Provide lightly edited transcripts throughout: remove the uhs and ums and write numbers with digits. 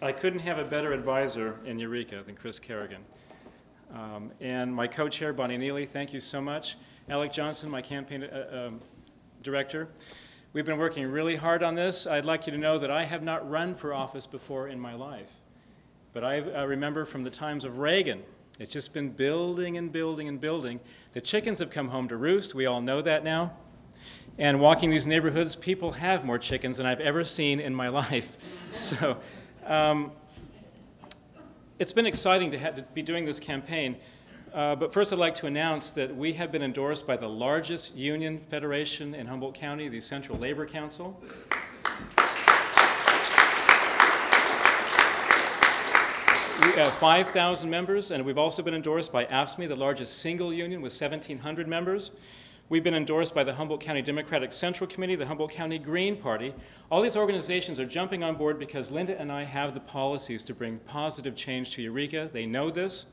I couldn't have a better advisor in Eureka than Chris Kerrigan. And my co-chair, Bonnie Neely, thank you so much. Alec Johnson, my campaign director. We've been working really hard on this. I'd like you to know that I have not run for office before in my life. But I remember from the times of Reagan, it's just been building and building and building. The chickens have come home to roost. We all know that now. And walking these neighborhoods, people have more chickens than I've ever seen in my life. So it's been exciting to be doing this campaign. But first I'd like to announce that we have been endorsed by the largest union federation in Humboldt County, the Central Labor Council. We have 5,000 members, and we've also been endorsed by AFSCME, the largest single union with 1,700 members. We've been endorsed by the Humboldt County Democratic Central Committee, the Humboldt County Green Party. All these organizations are jumping on board because Linda and I have the policies to bring positive change to Eureka. They know this.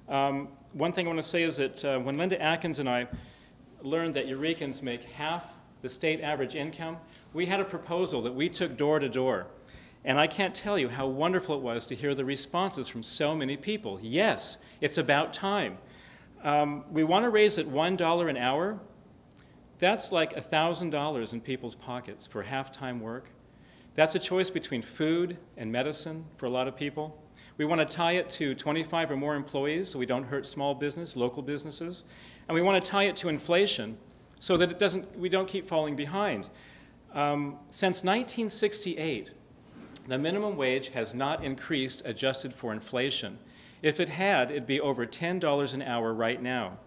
One thing I want to say is that when Linda Atkins and I learned that Eurekans make half the state average income, we had a proposal that we took door to door. And I can't tell you how wonderful it was to hear the responses from so many people. Yes, it's about time. We want to raise it $1 an hour. That's like $1,000 in people's pockets for half-time work. That's a choice between food and medicine for a lot of people. We want to tie it to 25 or more employees so we don't hurt small business, local businesses. And we want to tie it to inflation so that we don't keep falling behind. Since 1968, the minimum wage has not increased adjusted for inflation. If it had, it'd be over $10 an hour right now.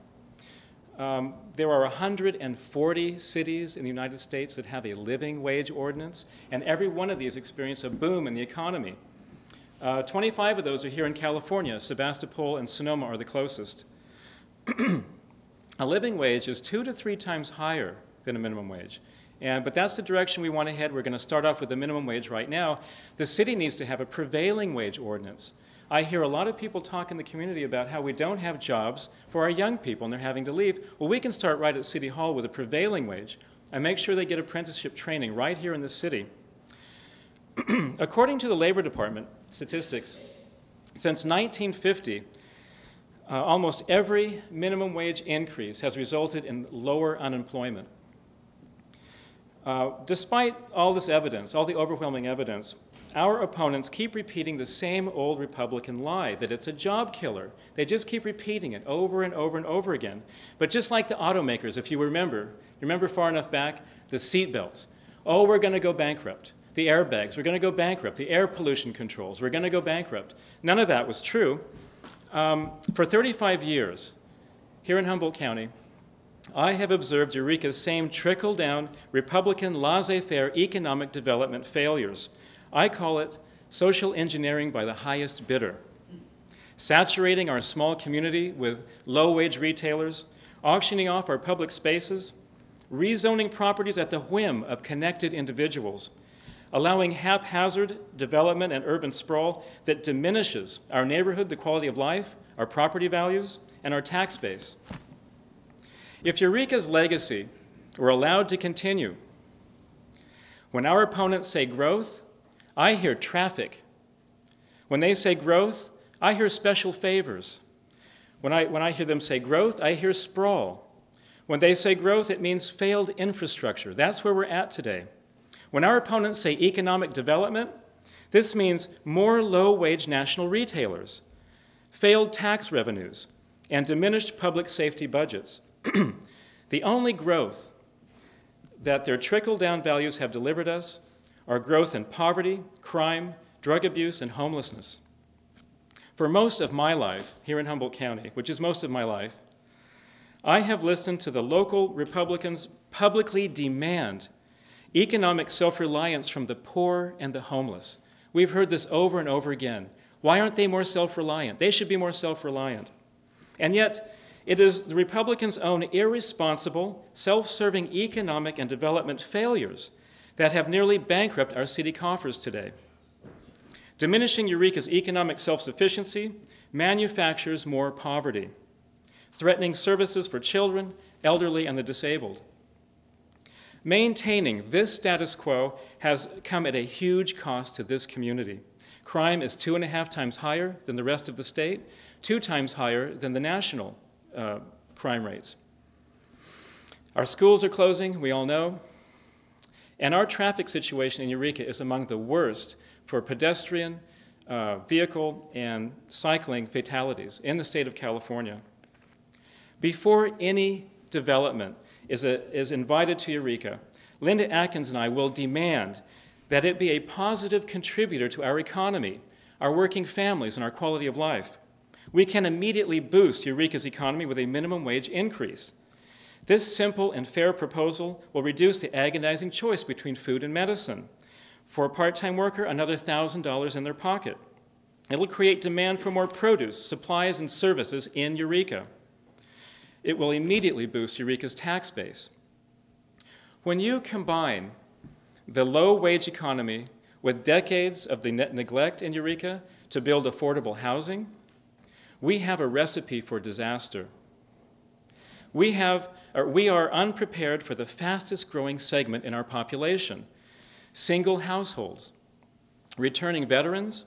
There are 140 cities in the United States that have a living wage ordinance, and every one of these experienced a boom in the economy. 25 of those are here in California. Sebastopol and Sonoma are the closest. A living wage is 2 to 3 times higher than a minimum wage. But that's the direction we want to head. We're going to start off with the minimum wage right now. The city needs to have a prevailing wage ordinance. I hear a lot of people talk in the community about how we don't have jobs for our young people and they're having to leave. Well, we can start right at City Hall with a prevailing wage and make sure they get apprenticeship training right here in the city. According to the Labor Department statistics, since 1950, almost every minimum wage increase has resulted in lower unemployment. Despite all this evidence, all the overwhelming evidence, our opponents keep repeating the same old Republican lie, that it's a job killer. They just keep repeating it over and over and over again. But just like the automakers, if you remember far enough back, the seat belts. Oh, we're going to go bankrupt. The airbags, we're going to go bankrupt. The air pollution controls, we're going to go bankrupt. None of that was true. For 35 years, here in Humboldt County, I have observed Eureka's same trickle-down Republican laissez-faire economic development failures. I call it social engineering by the highest bidder. Saturating our small community with low-wage retailers, auctioning off our public spaces, rezoning properties at the whim of connected individuals, allowing haphazard development and urban sprawl that diminishes our neighborhood, the quality of life, our property values, and our tax base. If Eureka's legacy were allowed to continue, when our opponents say growth, I hear traffic. When they say growth, I hear special favors. When I hear them say growth, I hear sprawl. When they say growth, it means failed infrastructure. That's where we're at today. When our opponents say economic development, this means more low-wage national retailers, failed tax revenues, and diminished public safety budgets. The only growth that their trickle-down values have delivered us are growth in poverty, crime, drug abuse, and homelessness. For most of my life here in Humboldt County, which is most of my life, I have listened to the local Republicans publicly demand economic self-reliance from the poor and the homeless. We've heard this over and over again. Why aren't they more self-reliant? They should be more self-reliant. And yet, it is the Republicans' own irresponsible, self-serving economic and development failures that have nearly bankrupted our city coffers today. Diminishing Eureka's economic self-sufficiency manufactures more poverty, threatening services for children, elderly, and the disabled. Maintaining this status quo has come at a huge cost to this community, Crime is 2.5 times higher than the rest of the state, 2 times higher than the national crime rates. Our schools are closing, we all know, and our traffic situation in Eureka is among the worst for pedestrian, vehicle, and cycling fatalities in the state of California. Before any development is invited to Eureka, Linda Atkins and I will demand that it be a positive contributor to our economy, our working families, and our quality of life. We can immediately boost Eureka's economy with a minimum wage increase. This simple and fair proposal will reduce the agonizing choice between food and medicine. For a part-time worker, another $1,000 in their pocket. It will create demand for more produce, supplies, and services in Eureka. It will immediately boost Eureka's tax base. When you combine the low-wage economy with decades of the neglect in Eureka to build affordable housing, we have a recipe for disaster. We are unprepared for the fastest-growing segment in our population, single households, returning veterans,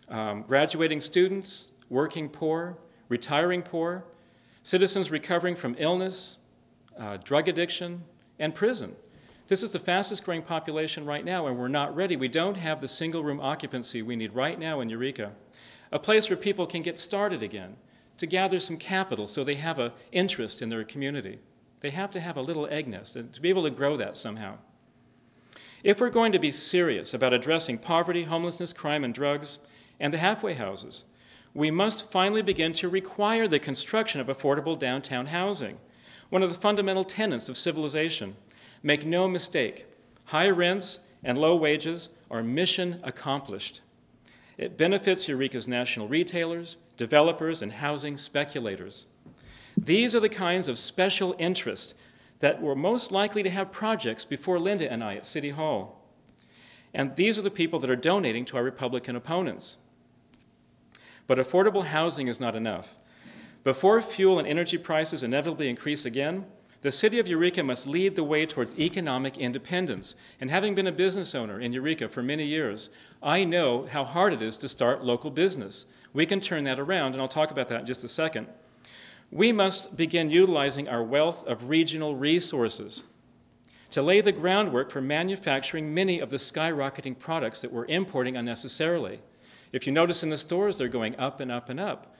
graduating students, working poor, retiring poor, citizens recovering from illness, drug addiction, and prison. This is the fastest growing population right now, and we're not ready. We don't have the single room occupancy we need right now in Eureka, a place where people can get started again, to gather some capital so they have an interest in their community. They have to have a little egg nest and to be able to grow that somehow. If we're going to be serious about addressing poverty, homelessness, crime, and drugs, and the halfway houses, we must finally begin to require the construction of affordable downtown housing, one of the fundamental tenets of civilization. Make no mistake, high rents and low wages are mission accomplished. It benefits Eureka's national retailers, developers, and housing speculators. These are the kinds of special interests that were most likely to have projects before Linda and I at City Hall. And these are the people that are donating to our Republican opponents. But affordable housing is not enough. Before fuel and energy prices inevitably increase again, the city of Eureka must lead the way towards economic independence. And having been a business owner in Eureka for many years, I know how hard it is to start local business. We can turn that around, and I'll talk about that in just a second. We must begin utilizing our wealth of regional resources to lay the groundwork for manufacturing many of the skyrocketing products that we're importing unnecessarily. If you notice in the stores, they're going up and up and up.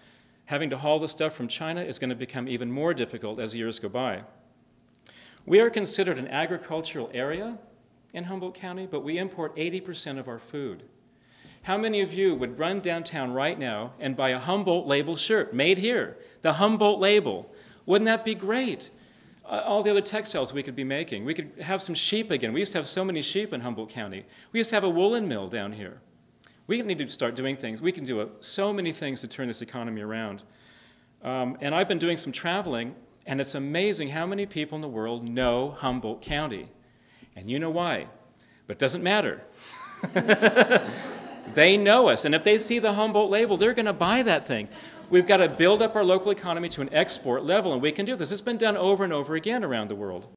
Having to haul the stuff from China is going to become even more difficult as years go by. We are considered an agricultural area in Humboldt County, but we import 80% of our food. How many of you would run downtown right now and buy a Humboldt label shirt, made here, the Humboldt label? Wouldn't that be great? All the other textiles we could be making. We could have some sheep again. We used to have so many sheep in Humboldt County. We used to have a woolen mill down here. We need to start doing things. We can do so many things to turn this economy around. And I've been doing some traveling, and it's amazing how many people in the world know Humboldt County. And you know why. But it doesn't matter. They know us, and if they see the Humboldt label, they're going to buy that thing. We've got to build up our local economy to an export level, and we can do this. It's been done over and over again around the world.